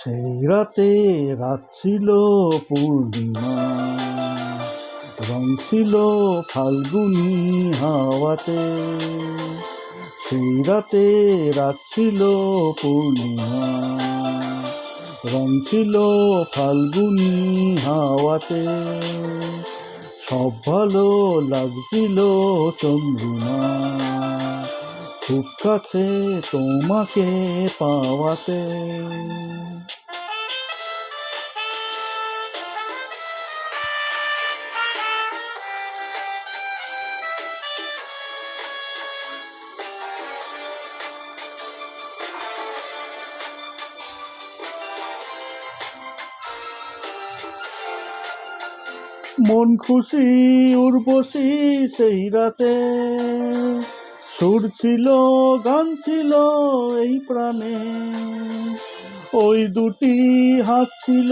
সেই রাতে রাত ছিল পূর্ণিমা, রং ছিল ফাল্গুনি হাওয়াতে। সেই রাতে রাত ছিল পূর্ণিমা, রং ছিল ফাল্গুনি হাওয়াতে। সব ভালো লাগছিল চন্দ্রিমা, খুব কাছে তোমাকে পাওয়াতে। মন খুশি উর্বশী সেই রাতে, সুর ছিল গান ছিল এই প্রাণে। ওই দুটি হাত ছিল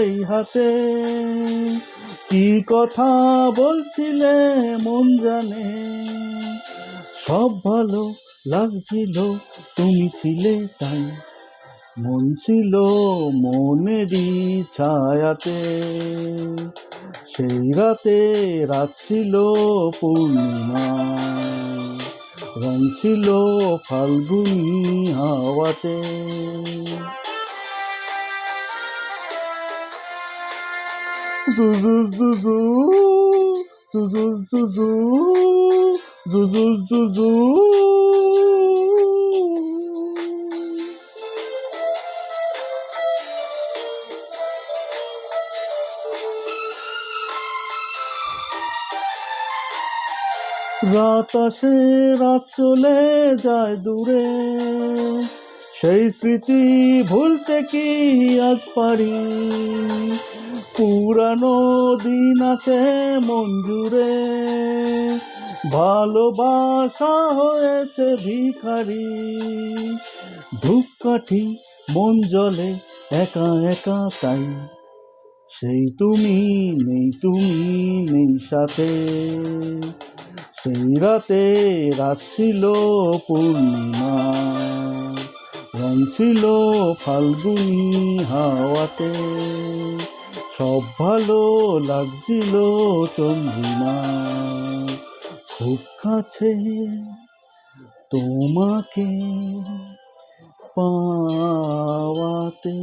এই হাতে, কি কথা বলছিলে মন জানে। সব ভালো লাগছিল তুমি ছিলে তাই, মন ছিল মনেরই ছায়াতে। সেই রাতে রাত ছিল পূর্ণিমা, রং ছিল ফাল্গুনি হাওয়াতে। জুজু জুজু জুজু জুজু জুজু জুজু। রাত আসে রাত চলে যায় দূরে, সেই স্মৃতি ভুলতে কি আজ পারি। পুরানো দিন আছে মন জুড়ে, ভালোবাসা হয়েছে ভিখারি। ধূপকাঠি মন জ্বলে একা একা তাই, সেই তুমি নেই সাথে। সেই রাতে রাত ছিল পূর্ণিমা, রং ছিল ফাল্গুনি হাওয়াতে। সব ভালো লাগছিল চন্দ্রিমা, খুব কাছে তোমাকে পাওয়াতে।